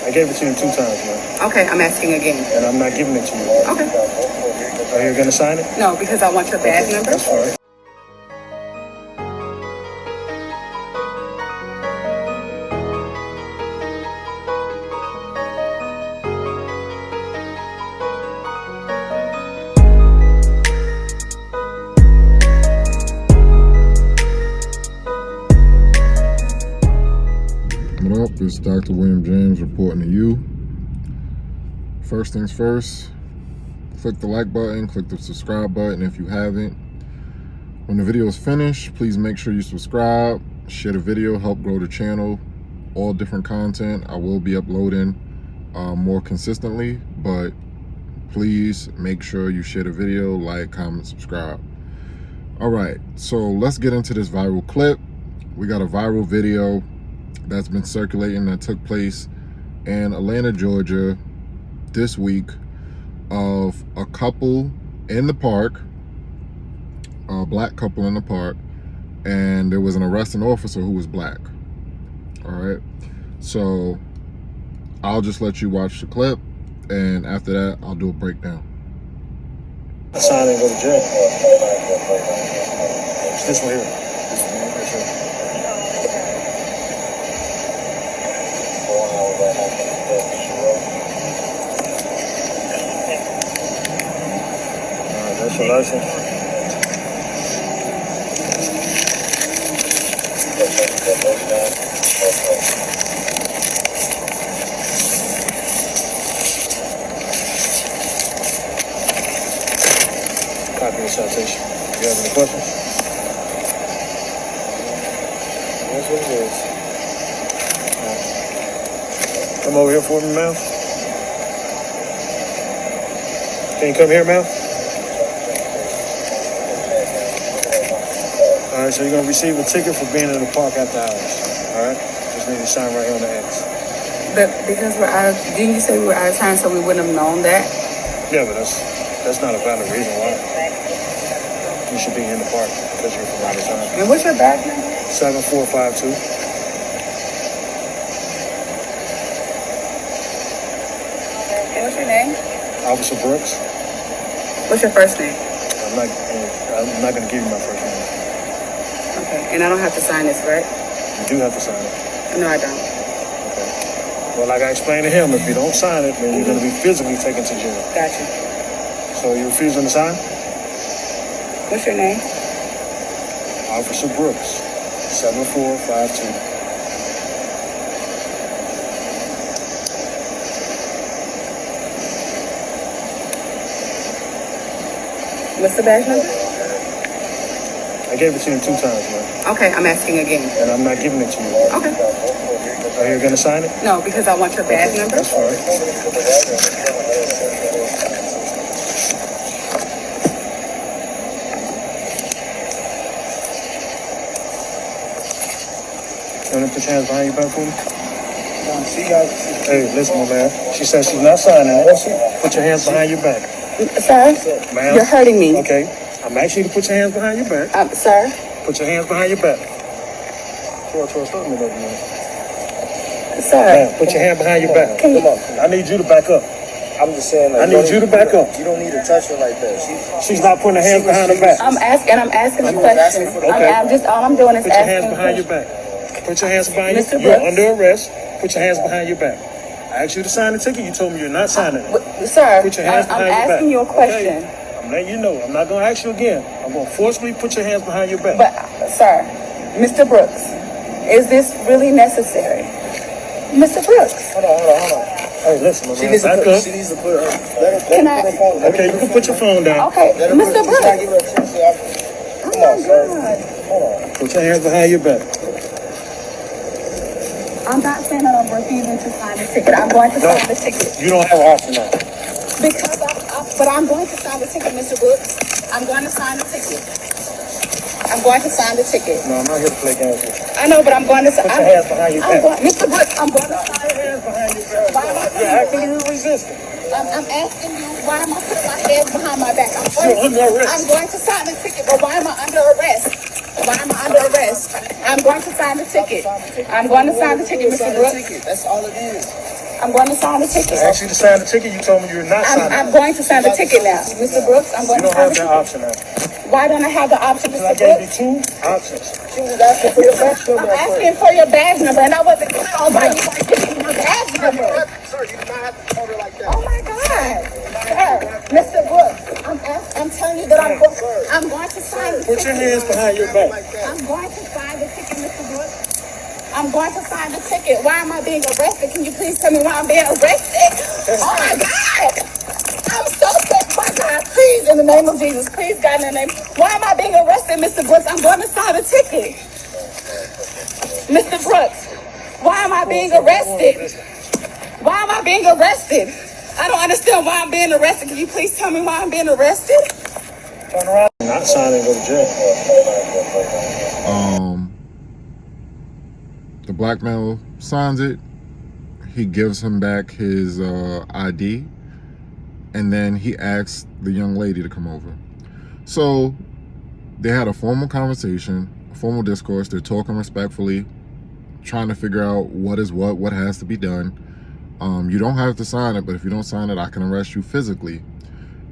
I gave it to you 2 times, man. Okay, I'm asking again. And I'm not giving it to you. Okay. Are you going to sign it? No, because I want your badge number. That's fine. What up? This is Dr. William James reporting to you. First things first, click the like button, click the subscribe button if you haven't. When the video is finished, please make sure you subscribe, share the video, help grow the channel. All different content. I will be uploading more consistently, but please make sure you share the video, like, comment, subscribe. All right, so let's get into this viral clip. We got a viral video that's been circulating that took place in Atlanta, Georgia this week of a couple in the park, a black couple in the park, and there was an arresting officer who was black. All right, so I'll just let you watch the clip, and after that I'll do a breakdown. Sign and go to jail. It's this one here. This one here. This one. That's your license. Copy of citation. You have any questions? That's what it is. Come over here for me, ma'am. Can you come here, ma'am? All right, so you're going to receive a ticket for being in the park after hours. All right? Just need to sign right here on the X. But because we're out of, didn't you say we were out of time so we wouldn't have known that? Yeah, but that's not a valid reason why you should be in the park because you're from out of time. And what's your badge number? 7452. And what's your name? Officer Brooks. What's your first name? I'm not going to give you my first name. Okay, and I don't have to sign this, right? You do have to sign it. No, I don't. Okay. Well, like I explained to him, if you don't sign it, then you're going to be physically taken to jail. Gotcha. So you refusing to sign? What's your name? Officer Brooks, 7452. What's the badge number? I gave it to you 2 times, man. Okay, I'm asking again. And I'm not giving it to you. Okay. Are you going to sign it? No, because I want your badge number. That's fine. You want to put your hands behind your back for me? Hey, listen, my man. She said she's not signing it. Put your hands behind your back. Sir, ma'am, you're hurting me. Okay. I'm asking you to put your hands behind your back. Sir? Put your hands behind your back. Stop me, man. Sir. Ma'am, put your hand behind your back. Come on. I need you to back up. I'm just saying, like, I need you to back up. You don't need to touch her like that. She's not putting her hands behind her back. I'm asking a question. Okay. All I'm doing is Put your asking. hands behind your back. Put your hands behind Mr. your back. Brooks. You're under arrest. Put your hands behind your back. I asked you to sign the ticket. You told me you're not signing it. Sir, Put your hands I'm behind your back. asking you a question. Okay. I'm letting you know. I'm not going to ask you again. I'm going to forcefully put your hands behind your back. But, sir, Mr. Brooks, is this really necessary? Mr. Brooks. Hold on. Hey, listen, my man. Back up. She needs to put her. Can I? Okay, you can put your phone down. Okay, Mr. Brooks. Come on, sir. Hold on. Put your hands behind your back. I'm not saying that I'm refusing to sign the ticket. I'm going to sign the ticket. You don't have an option now. Because but I'm going to sign the ticket, Mr. Brooks. I'm going to sign the ticket. I'm going to sign the ticket. No, I'm not here to play games with you. I know, but I'm going to sign. Put your hands behind your back. Mr. Brooks, I'm going to sign. Put your hands behind your back. Why am I You're acting resistant. I'm asking you, why am I putting my hands behind my back? You're under arrest. I'm going to sign the ticket, but why am I under arrest? Why am I under arrest? I'm going to sign the ticket. I'm going to sign the ticket, Mr. Brooks. That's all it is. I'm going to sign the ticket. I asked you to sign the ticket. You told me you're not signing. I'm going to sign the ticket now. Mr. Brooks, I'm going You to don't sign have the that ticket. option now. Why don't I have the option, Because I Mr. gave you Brooks? 2 options. She was asking for your badge number. I'm asking for your badge number, and I wasn't clear on why you weren't giving me your badge number. Sir, you do not have to call her like that. Oh my God, sir, Mr. Brooks, I'm telling you that I'm going to sign the Put your ticket. hands behind your back. I'm going to sign the ticket, Mr. Brooks. I'm going to sign the ticket. Why am I being arrested? Can you please tell me why I'm being arrested? Oh my God, I'm so sick, my God. Please, in the name of Jesus, please, God, in the name. Why am I being arrested, Mr. Brooks? I'm going to sign the ticket. Mr. Brooks, why am I being arrested? Why am I being arrested? I don't understand why I'm being arrested. Can you please tell me why I'm being arrested? Turn around. Not signing, go to jail. The black male signs it. He gives him back his ID, and then he asks the young lady to come over. So they had a formal conversation, a formal discourse. They're talking respectfully, trying to figure out what is what has to be done. You don't have to sign it, but if you don't sign it, I can arrest you physically,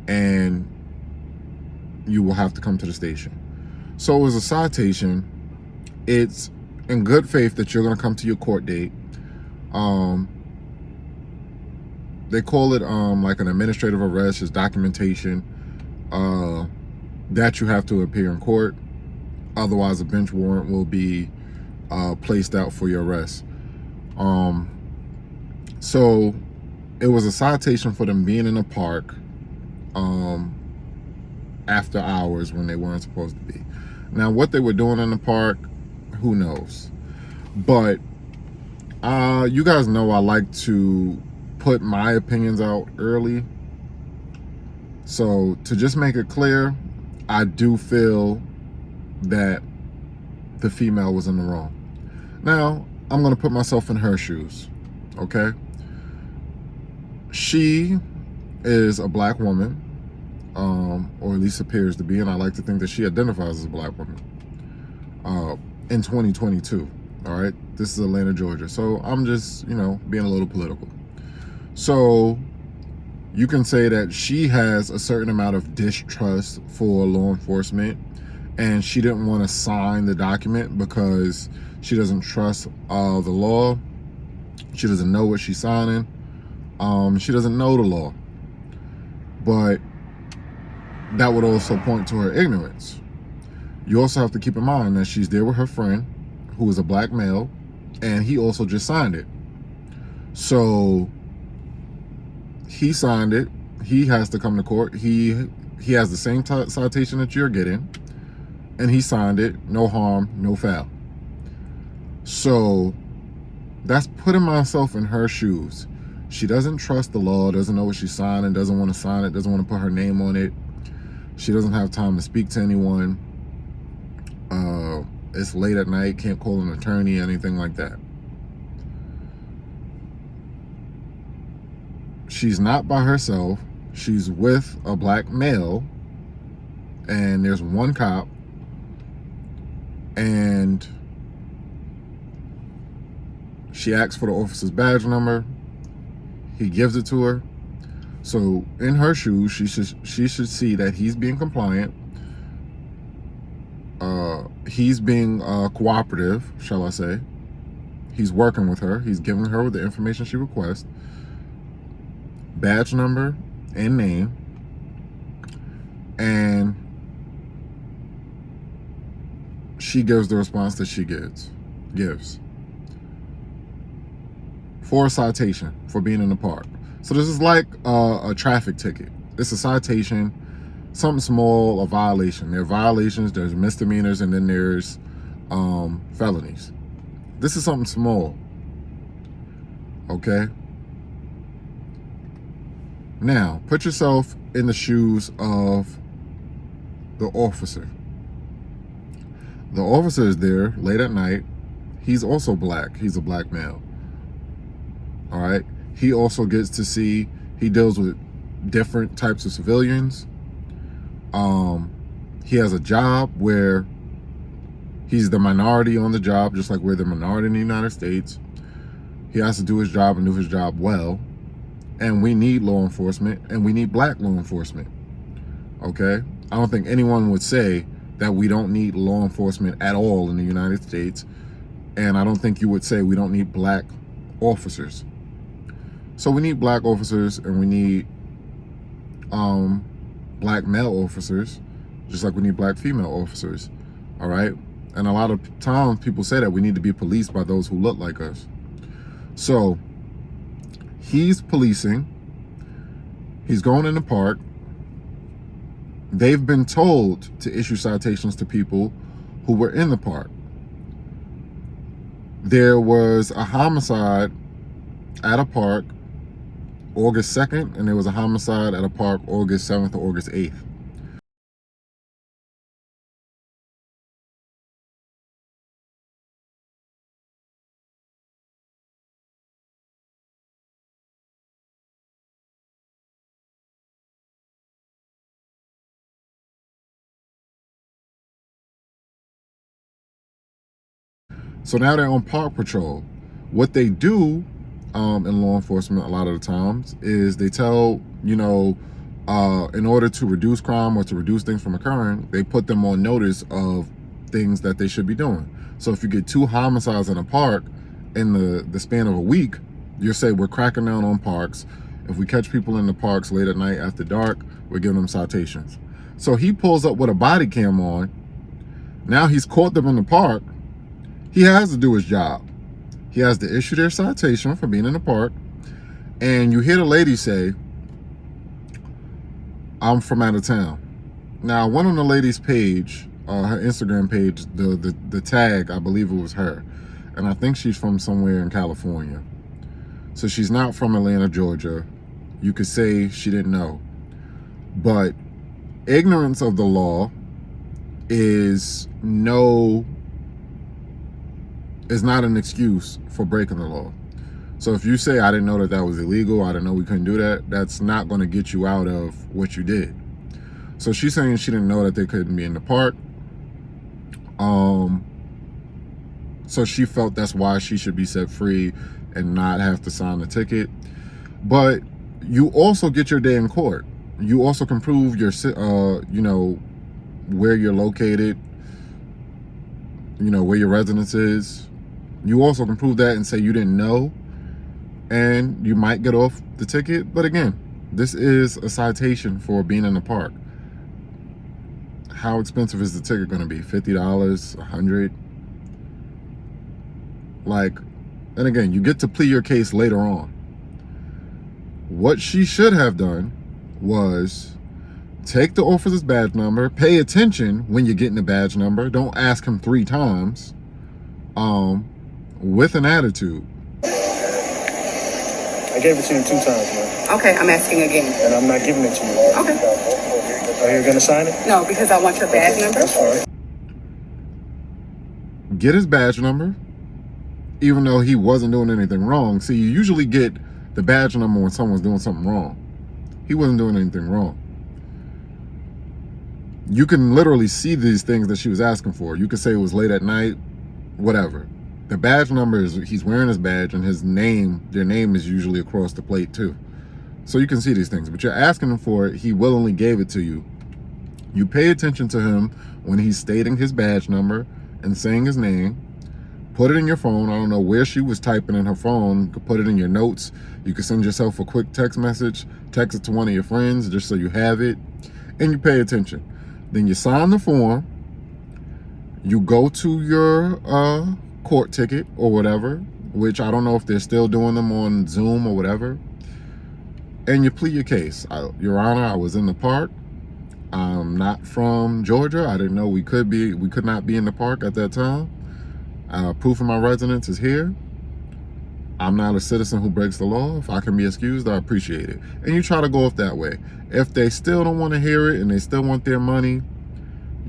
and you will have to come to the station. So it was a citation. It's in good faith that you're going to come to your court date. They call it like an administrative arrest. It's documentation that you have to appear in court. Otherwise, a bench warrant will be placed out for your arrest. So it was a citation for them being in a park after hours when they weren't supposed to be. Now, what they were doing in the park, who knows? But you guys know I like to put my opinions out early. So to just make it clear, I do feel that the female was in the wrong. Now, I'm going to put myself in her shoes, okay? She is a black woman, or at least appears to be, and I like to think that she identifies as a black woman in 2022, all right? This is Atlanta, Georgia. So I'm just, being a little political. So you can say that she has a certain amount of distrust for law enforcement, and she didn't want to sign the document because she doesn't trust the law. She doesn't know what she's signing. She doesn't know the law. But that would also point to her ignorance. You also have to keep in mind that she's there with her friend, who is a black male, and he also just signed it. So he signed it. He has to come to court. He has the same citation that you're getting, and he signed it. No harm, no foul. So that's putting myself in her shoes. She doesn't trust the law, doesn't know what she's signing, doesn't want to sign it, doesn't want to put her name on it. She doesn't have time to speak to anyone. It's late at night, can't call an attorney, anything like that. She's not by herself. She's with a black male, and there's one cop, and she asks for the officer's badge number. He gives it to her. So in her shoes, she should see that he's being compliant. He's being cooperative, shall I say. He's working with her. He's giving her the information she requests. Badge number and name. And she gives the response that she gives. For a citation for being in the park. So this is like a traffic ticket. It's a citation, something small, a violation. There are violations, there's misdemeanors, and then there's felonies. This is something small, okay? Now, put yourself in the shoes of the officer. The officer is there late at night. He's also black. He's a black male. All right. He also gets to see, he deals with different types of civilians. He has a job where he's the minority on the job, just like we're the minority in the United States. He has to do his job and do his job well. And we need law enforcement, and we need black law enforcement. Okay? I don't think anyone would say that we don't need law enforcement at all in the United States. And I don't think you would say we don't need black officers. So we need black officers, and we need black male officers, just like we need black female officers. All right? And a lot of times people say that we need to be policed by those who look like us. So he's policing. He's going in the park. They've been told to issue citations to people who were in the park. There was a homicide at a park August 2nd, and there was a homicide at a park August 7th or August 8th. So now they're on park patrol. What they do in law enforcement a lot of the times is they tell, in order to reduce crime or to reduce things from occurring, they put them on notice of things that they should be doing. So if you get 2 homicides in a park in the span of a week, you'll say we're cracking down on parks. If we catch people in the parks late at night after dark, we're giving them citations. So he pulls up with a body cam on. Now he's caught them in the park. He has to do his job. He has to issue their citation for being in the park. And you hear the lady say, I'm from out of town. Now, I went on the lady's page, her Instagram page, the tag, I believe it was her. And I think she's from somewhere in California. So she's not from Atlanta, Georgia. You could say she didn't know. But ignorance of the law is not an excuse for breaking the law. So if you say, I didn't know that that was illegal, I didn't know we couldn't do that, that's not going to get you out of what you did. So she's saying she didn't know that they couldn't be in the park. So she felt that's why she should be set free and not have to sign the ticket. But you also get your day in court. You also can prove your, where you're located, where your residence is. You also can prove that and say you didn't know, and you might get off the ticket. But again, this is a citation for being in the park. How expensive is the ticket going to be? $50, $100? And again, you get to plead your case later on. What she should have done was take the officer's badge number, pay attention when you're getting the badge number. Don't ask him 3 times. With an attitude. I gave it to you 2 times, man. Okay, I'm asking again. And I'm not giving it to you. Okay. Are you going to sign it? No, because I want your badge number. That's fine. Get his badge number, even though he wasn't doing anything wrong. See, you usually get the badge number when someone's doing something wrong. He wasn't doing anything wrong. You can literally see these things that she was asking for. You could say it was late at night, whatever. The badge number is, he's wearing his badge, and their name is usually across the plate too. So you can see these things, but you're asking him for it. He willingly gave it to you. You pay attention to him when he's stating his badge number and saying his name. Put it in your phone. I don't know where she was typing in her phone. You could put it in your notes. You could send yourself a quick text message, text it to one of your friends just so you have it, and you pay attention. Then you sign the form. You go to your court ticket or whatever, which I don't know if they're still doing them on Zoom or whatever, and you plead your case. Your Honor, I was in the park. I'm not from Georgia. I didn't know we could not be in the park at that time. Proof of my residence is here. I'm not a citizen who breaks the law. If I can be excused, I appreciate it. And you try to go off that way. If they still don't want to hear it and they still want their money,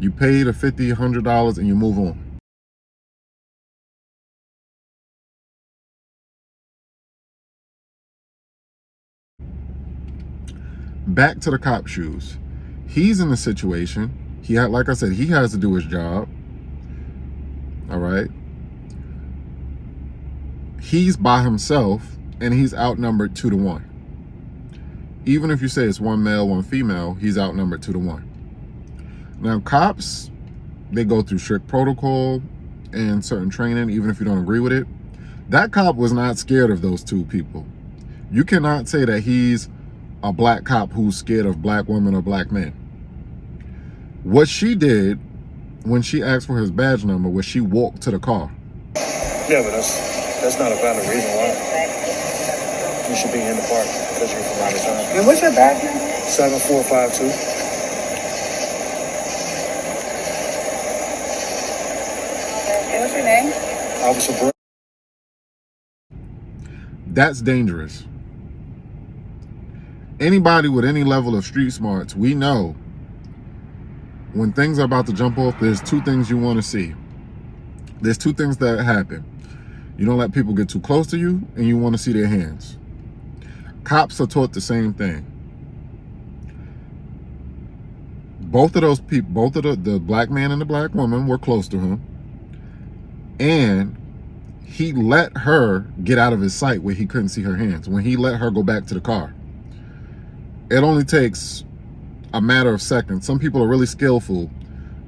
you pay the $50, $100 and you move on. Back to the cop shoes. He's in the situation. Like I said, he has to do his job. All right. he's by himself and he's outnumbered 2-1. Even if you say it's one male, one female, he's outnumbered 2-1. Now, cops, they go through strict protocol and certain training, even if you don't agree with it. That cop was not scared of those two people. You cannot say that he's a black cop who's scared of black women or black men. What she did when she asked for his badge number was she walked to the car. Yeah, but that's not a valid reason why you should be in the park because you're from out of town. And what's your badge number? 7452. And what's your name? Officer Brooks. That's dangerous. Anybody with any level of street smarts, we know when things are about to jump off, there's two things you want to see. There's two things that happen. You don't let people get too close to you, and you want to see their hands. Cops are taught the same thing. Both of those people, both of the black man and the black woman were close to him. And he let her get out of his sight where he couldn't see her hands. When he let her go back to the car. It only takes a matter of seconds. Some people are really skillful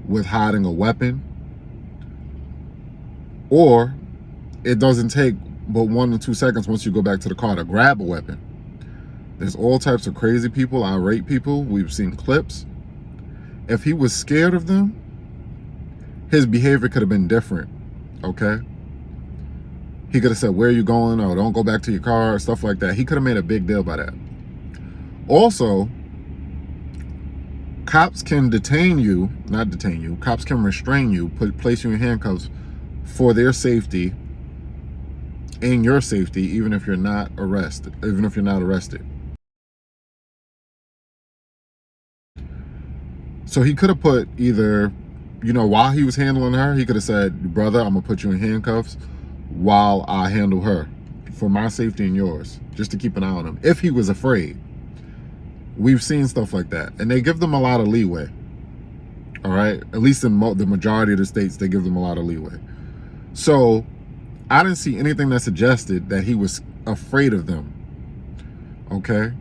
with hiding a weapon. Or it doesn't take but 1 to 2 seconds once you go back to the car to grab a weapon. There's all types of crazy people, irate people. We've seen clips. If he was scared of them, his behavior could have been different, okay? He could have said, where are you going? Or don't go back to your car, stuff like that. He could have made a big deal by that. Also, cops can detain you, not detain you, cops can restrain you, place you in handcuffs for their safety and your safety, even if you're not arrested, So he could have put either, you know, while he was handling her, he could have said, brother, I'm gonna put you in handcuffs while I handle her for my safety and yours, just to keep an eye on him, if he was afraid. We've seen stuff like that, and they give them a lot of leeway. All right, at least in the majority of the states, they give them a lot of leeway. So I didn't see anything that suggested that he was afraid of them. Okay,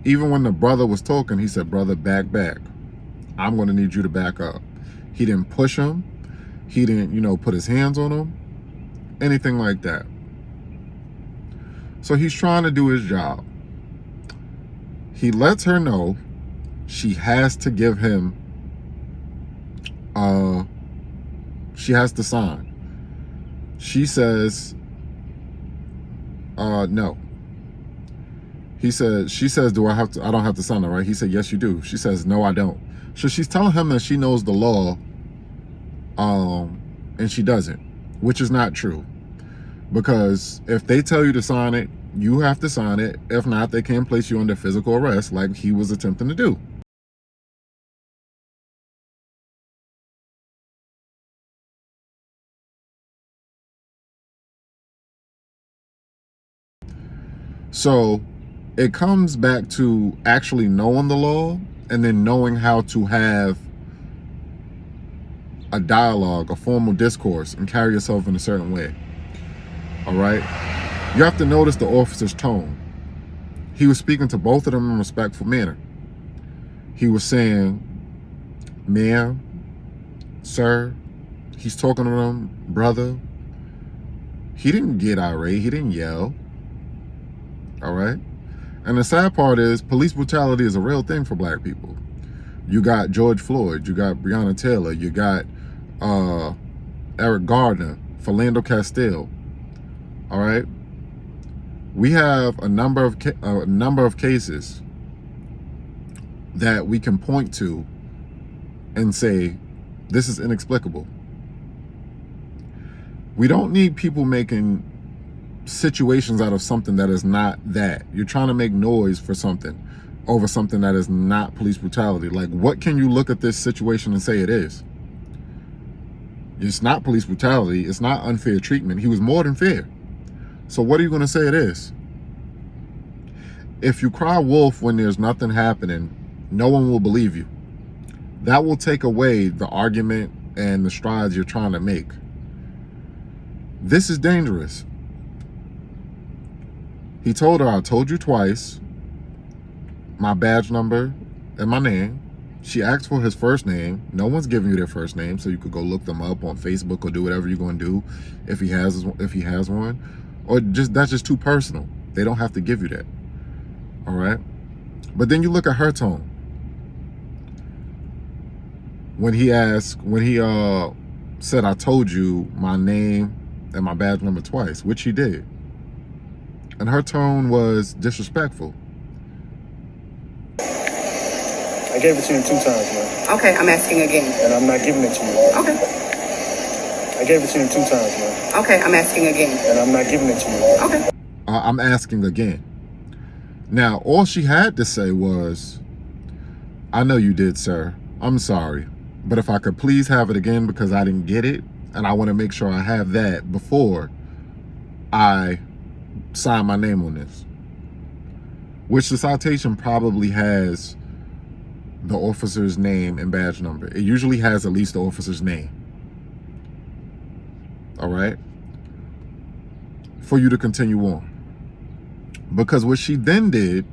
even when the brother was talking, he said, brother, back. I'm going to need you to back up. He didn't push him. He didn't, you know, put his hands on him, anything like that. So he's trying to do his job. He lets her know she has to give him, she has to sign. She says, no. She says, I don't have to sign it, right? He said, yes, you do. She says, no, I don't. So she's telling him that she knows the law, and she doesn't, which is not true. Because if they tell you to sign it, you have to sign it. If not, they can place you under physical arrest like he was attempting to do. So it comes back to actually knowing the law and then knowing how to have a dialogue, a formal discourse, and carry yourself in a certain way. All right? You have to notice the officer's tone. He was speaking to both of them in a respectful manner. He was saying, ma'am, sir. He's talking to them, brother. He didn't get irate. He didn't yell. All right? And the sad part is police brutality is a real thing for black people. You got George Floyd. You got Breonna Taylor. You got Eric Gardner, Philando Castile. All right? We have a number of cases that we can point to and say, this is inexplicable. We don't need people making situations out of something that is not that. You're trying to make noise for something over something that is not police brutality. Like, what can you look at this situation and say it is? It's not police brutality. It's not unfair treatment. He was more than fair. So what are you going to say it is? If you cry wolf when there's nothing happening, no one will believe you. That will take away the argument and the strides you're trying to make. This is dangerous. He told her, I told you twice, my badge number and my name. She asked for his first name. No one's giving you their first name, so you could go look them up on Facebook or do whatever you're going to do if he has one. Or that's just too personal. They don't have to give you that. All right? But then you look at her tone. When he said, I told you my name and my badge number twice, which he did. And her tone was disrespectful. I gave it to you 2 times, man. Okay, I'm asking again. And I'm not giving it to you. Okay. I gave it to you 2 times, man. Okay, I'm asking again. And I'm not giving it to you. Okay. I'm asking again. Now, all she had to say was, I know you did, sir. I'm sorry. But if I could please have it again because I didn't get it, and I want to make sure I have that before I sign my name on this. Which the citation probably has the officer's name and badge number. It usually has at least the officer's name. All right? For you to continue on. Because what she then did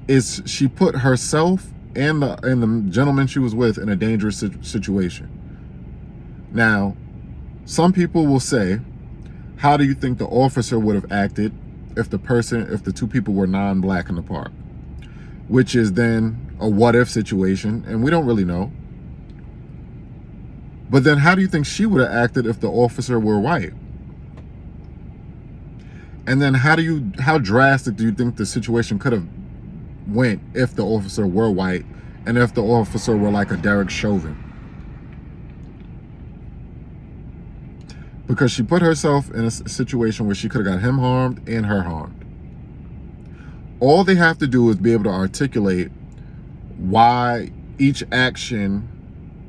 is she put herself and the gentleman she was with in a dangerous situation. Now, some people will say, how do you think the officer would have acted if the 2 people were non-black in the park? Which is then a what-if situation, and we don't really know. But then how do you think she would have acted if the officer were white? And then how drastic do you think the situation could have went if the officer were white and if the officer were like a Derek Chauvin? Because she put herself in a situation where she could have got him harmed and her harmed. All they have to do is be able to articulate why each action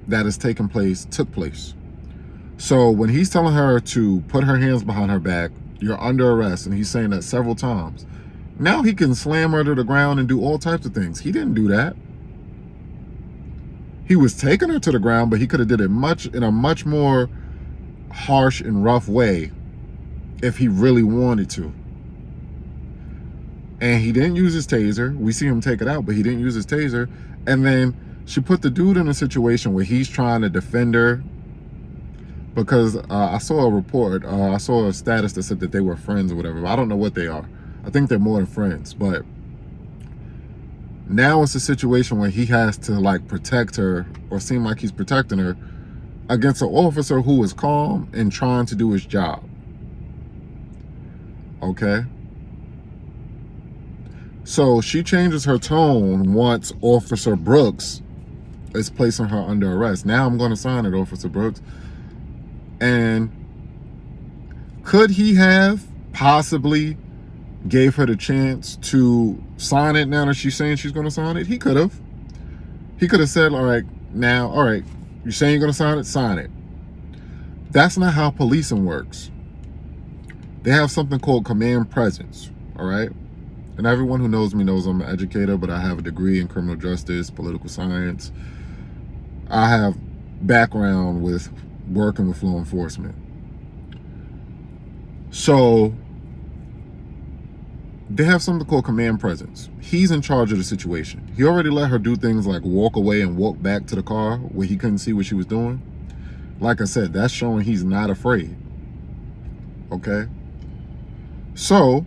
that has taken place took place. So when he's telling her to put her hands behind her back, you're under arrest, and he's saying that several times. Now he can slam her to the ground and do all types of things. He didn't do that. He was taking her to the ground, but he could have did it in a much more harsh and rough way if he really wanted to. And he didn't use his taser. We see him take it out, but he didn't use his taser. And then she put the dude in a situation where he's trying to defend her. Because I saw a report, I saw a status that said that they were friends or whatever. I don't know what they are. I think they're more than friends. But now it's a situation where he has to like protect her, or seem like he's protecting her, against an officer who is calm and trying to do his job. Okay? So she changes her tone once Officer Brooks is placing her under arrest. Now I'm going to sign it, Officer Brooks. And could he have possibly gave her the chance to sign it now that she's saying she's going to sign it? He could have. He could have said, all right, you're saying you're going to sign it? Sign it. That's not how policing works. They have something called command presence, all right? And everyone who knows me knows I'm an educator, but I have a degree in criminal justice, political science. I have background with working with law enforcement. So they have something called command presence. He's in charge of the situation. He already let her do things like walk away and walk back to the car where he couldn't see what she was doing. Like I said, that's showing he's not afraid. Okay? So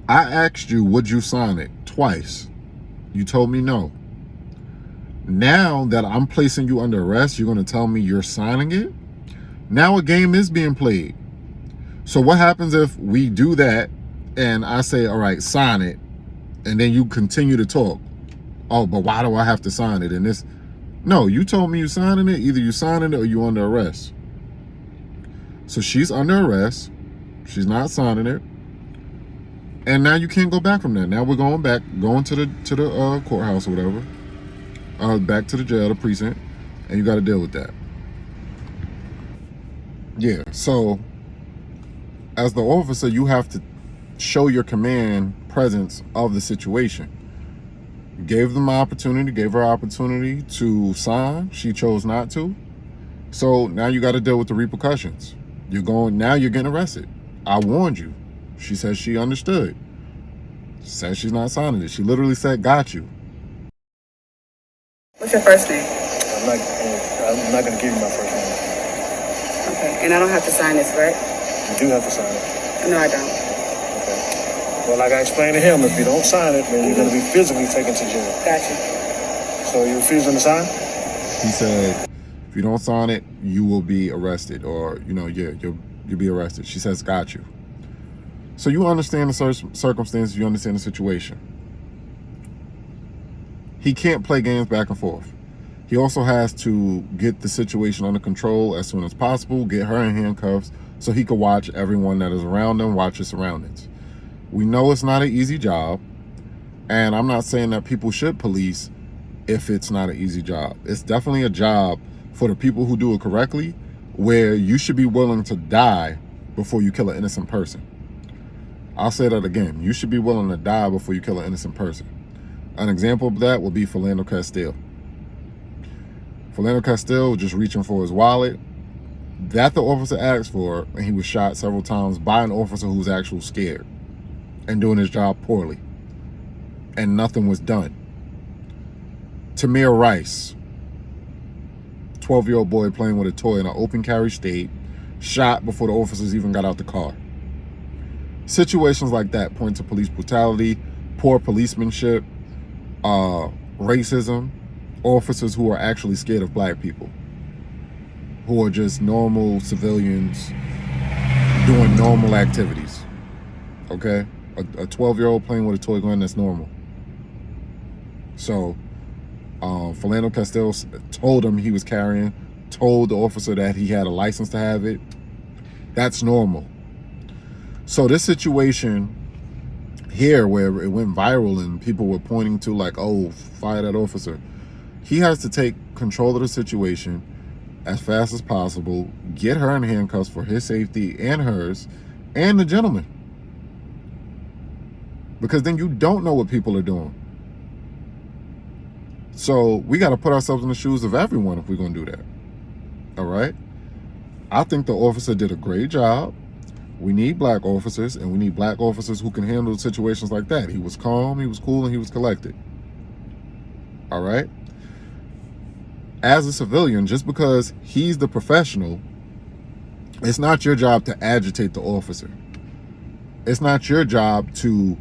I asked you, would you sign it? Twice. You told me no. Now that I'm placing you under arrest, you're going to tell me you're signing it? Now a game is being played. So what happens if we do that and I say, all right, sign it, and then you continue to talk? Oh, but why do I have to sign it? And this, no, you told me you signing it. Either you signing it or you under arrest. So she's under arrest. She's not signing it. And now you can't go back from that. Now we're going to the courthouse or whatever. Back to the jail, the precinct, and you got to deal with that. Yeah, so as the officer, you have to show your command presence of the situation. You gave them gave her opportunity to sign. She chose not to. So now you got to deal with the repercussions. Now you're getting arrested. I warned you. She says she understood. Says she's not signing it. She literally said, got you. What's your first name? I'm not going to give you my first name. Okay, and I don't have to sign this, right? You do have to sign it. No, I don't. Okay. Well, like I explained to him, if you don't sign it, then you're going to be physically taken to jail. Gotcha. So you're refusing to sign? He said, if you don't sign it, you will be arrested, or, you know, yeah, you'll be arrested. She says, got you. So you understand the circumstances, you understand the situation. He can't play games back and forth. He also has to get the situation under control as soon as possible, get her in handcuffs so he can watch everyone that is around him, watch his surroundings. We know it's not an easy job, and I'm not saying that people should police if it's not an easy job. It's definitely a job for the people who do it correctly, where you should be willing to die before you kill an innocent person. I'll say that again. You should be willing to die before you kill an innocent person. An example of that would be Philando Castile. Philando Castile was just reaching for his wallet that the officer asked for, and he was shot several times by an officer who was actually scared and doing his job poorly. And nothing was done. Tamir Rice, 12-year-old boy playing with a toy in an open carry state, shot before the officers even got out the car. Situations like that point to police brutality, poor policemanship, racism, officers who are actually scared of black people, who are just normal civilians doing normal activities. Okay? A 12-year-old playing with a toy gun, that's normal. So, Philando Castile told him he was carrying, told the officer that he had a license to have it. That's normal. So this situation here, where it went viral and people were pointing to like, oh, fire that officer. He has to take control of the situation as fast as possible, get her in handcuffs for his safety and hers, and the gentleman. Because then you don't know what people are doing. So we got to put ourselves in the shoes of everyone if we're going to do that. All right? I think the officer did a great job. We need black officers, and we need black officers who can handle situations like that. He was calm, he was cool, and he was collected. All right? As a civilian, just because he's the professional, it's not your job to agitate the officer. It's not your job to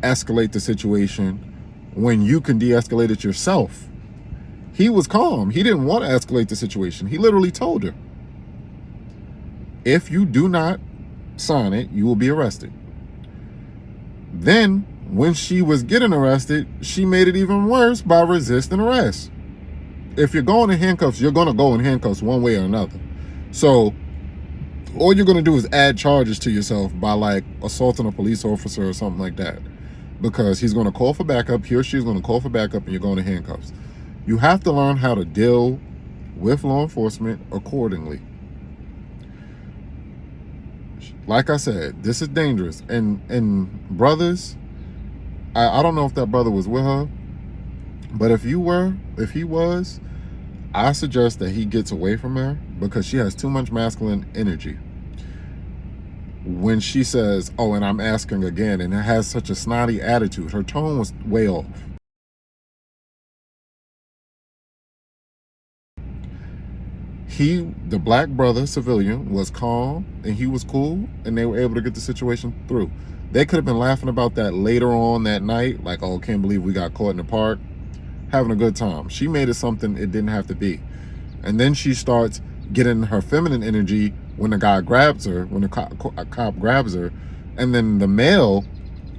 escalate the situation when you can de-escalate it yourself. He was calm. He didn't want to escalate the situation. He literally told her, if you do not sign it, you will be arrested. Then, when she was getting arrested, she made it even worse by resisting arrest. If you're going in handcuffs, you're going to go in handcuffs one way or another. So, all you're going to do is add charges to yourself by like assaulting a police officer or something like that. Because he's going to call for backup, he or she is going to call for backup, and you're going to handcuffs. You have to learn how to deal with law enforcement accordingly. Like I said, this is dangerous. And brothers, I don't know if that brother was with her, but if he was, I suggest that he gets away from her because she has too much masculine energy. When she says, oh, and I'm asking again, and it has such a snotty attitude, her tone was way off. The black brother, civilian, was calm and he was cool, and they were able to get the situation through. They could have been laughing about that later on that night, like, oh, can't believe we got caught in the park, having a good time. She made it something it didn't have to be. And then she starts getting her feminine energy when the guy grabs her, when the cop grabs her, and then the male,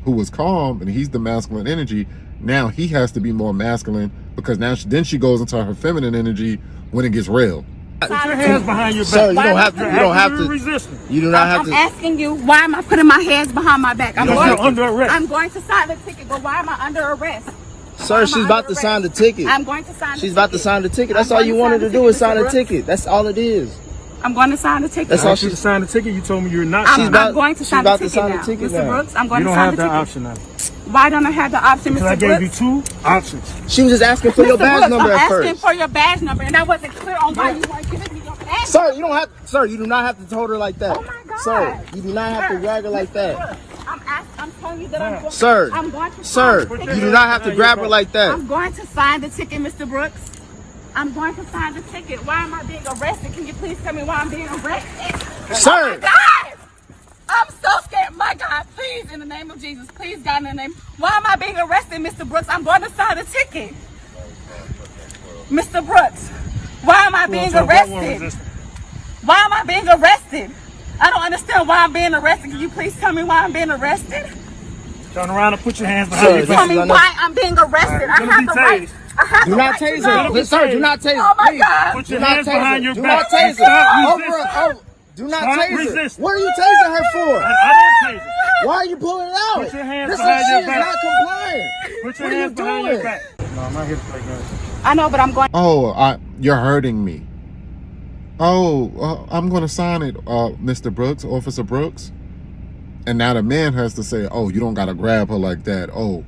who was calm, and he's the masculine energy, now he has to be more masculine because now then she goes into her feminine energy when it gets real. Put your hands behind your back. Sir, you don't have to. You don't have to. Resisting. You do not have I'm to. asking you, why am I putting my hands behind my back? You're under arrest. I'm going to sign the ticket, but why am I under arrest? Sir, she's about to sign the ticket. I'm going to sign the ticket. She's about to sign the ticket. That's all you wanted to do is sign the ticket. That's all it is. I'm going to sign the ticket. That's I all asked you to sign the ticket. You told me you're not. I'm going to sign the ticket now. Mr. Brooks, I'm going You to don't sign have the that ticket. option now. Why don't I have the option, Because Mr. Brooks? I gave you two options. She was just asking for your Mr. badge Brooks, number I'm at asking first. for your badge number, and I wasn't clear on why you weren't giving me your badge. Sir, you don't have. Sir, you do not have to hold her like that. Oh my God. Sir, you do not have to drag her like that. I I'm telling you that I'm going. Sir, I'm going to sir, sign the you ticket. do not have to grab her like that. I'm going to sign the ticket, Mr. Brooks. I'm going to sign the ticket. Why am I being arrested? Can you please tell me why I'm being arrested? Sir. Oh my God! I'm so scared. My God, please, in the name of Jesus, please, God, in the name. Why am I being arrested, Mr. Brooks? I'm going to sign the ticket. Mr. Brooks, why am I being arrested? Why am I being arrested? I don't understand why I'm being arrested. Can you please tell me why I'm being arrested? Turn around and put your hands behind your Tell back. me why I'm being arrested. I have the right. I have Do the not right to tase know. her. Sir, do not tase her. Oh my Please. God. Put Do your not hands tase behind her. your Do back. not tase her. Stop Over. resisting. Oh, do not Stop tase her. resisting. What are you tasing her for? I didn't tase it. Why are you pulling it out? Put your hands This behind is, your she is back. not compliant. Put your What are you hands behind your doing? back. No, I'm not here to play games. I know, but I'm going. Oh, you're hurting me. Oh, I'm going to sign it, Mr. Brooks, Officer Brooks. And now the man has to say, oh, you don't got to grab her like that. Oh,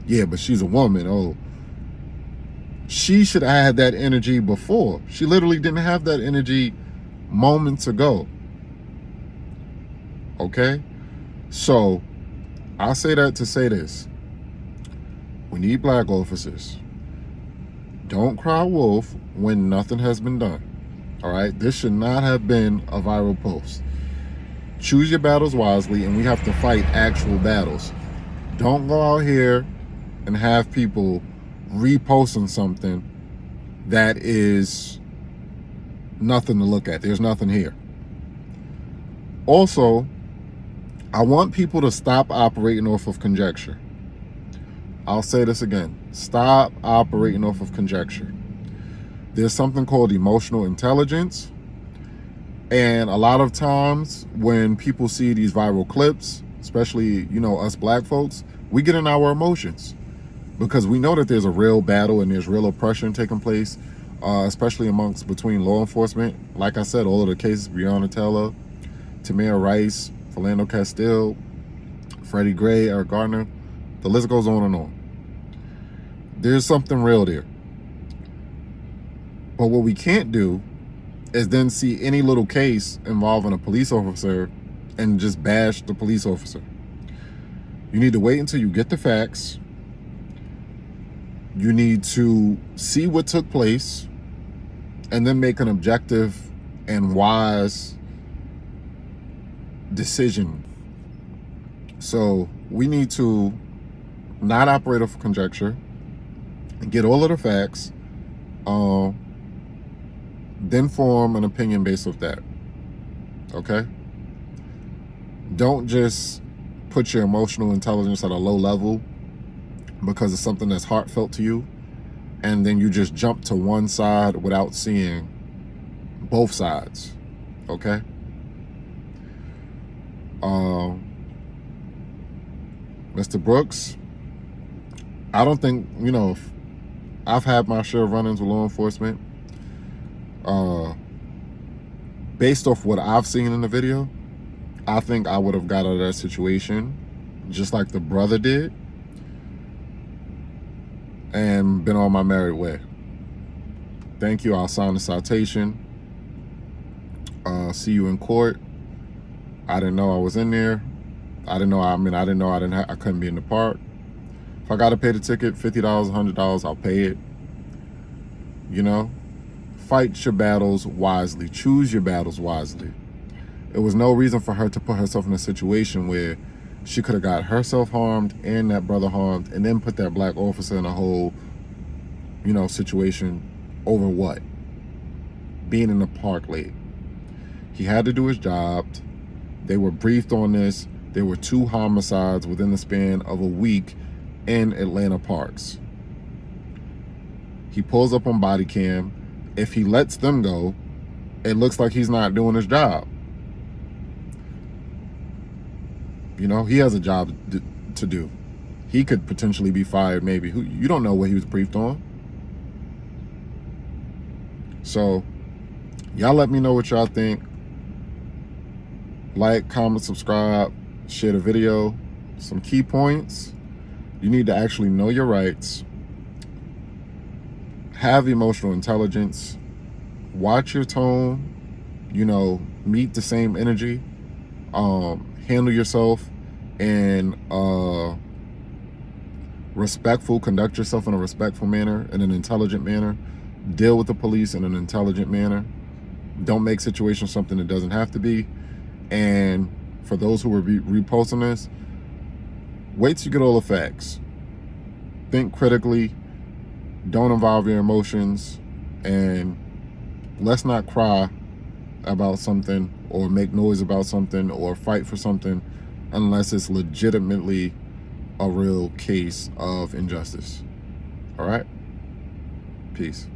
yeah, but she's a woman. Oh, she should have had that energy before. She literally didn't have that energy moments ago. Okay? So, I say that to say this. We need black officers. Don't cry wolf when nothing has been done. All right? This should not have been a viral post. Choose your battles wisely, and we have to fight actual battles. Don't go out here and have people reposting something that is nothing to look at. There's nothing here. Also, I want people to stop operating off of conjecture. I'll say this again. Stop operating off of conjecture. There's something called emotional intelligence. And a lot of times when people see these viral clips, especially, us black folks, we get in our emotions because we know that there's a real battle and there's real oppression taking place, especially between law enforcement. Like I said, all of the cases, Breonna Taylor, Tamir Rice, Philando Castile, Freddie Gray, Eric Garner, the list goes on and on. There's something real there. But what we can't do is then see any little case involving a police officer and just bash the police officer. You need to wait until you get the facts. You need to see what took place and then make an objective and wise decision. So we need to not operate off conjecture and get all of the facts, then form an opinion based off that. Okay? Don't just put your emotional intelligence at a low level because it's something that's heartfelt to you, and then you just jump to one side without seeing both sides. Okay? Mr. Brooks, I don't think, I've had my share of run-ins with law enforcement. Based off what I've seen in the video, I think I would have got out of that situation just like the brother did and been on my merry way. Thank you. I'll sign the citation. See you in court. I didn't know I was in there. I didn't know I couldn't be in the park. If I got to pay the ticket, $50, $100, I'll pay it. Fight your battles wisely. Choose your battles wisely. It was no reason for her to put herself in a situation where she could have got herself harmed and that brother harmed and then put that black officer in a whole, situation over what? Being in the park late. He had to do his job. They were briefed on this. There were 2 homicides within the span of a week in Atlanta parks. He pulls up on body cam. If he lets them go, it looks like he's not doing his job. He has a job to do. He could potentially be fired, maybe. You don't know what he was briefed on. So, y'all let me know what y'all think. Like, comment, subscribe, share the video. Some key points. You need to actually know your rights. Have emotional intelligence. Watch your tone. Meet the same energy. Handle yourself in a respectful, conduct yourself in a respectful manner, in an intelligent manner, deal with the police in an intelligent manner. Don't make situations something that doesn't have to be. And for those who are reposting this, wait till you get all the facts. Think critically. Don't involve your emotions. And let's not cry about something or make noise about something or fight for something unless it's legitimately a real case of injustice. All right? Peace.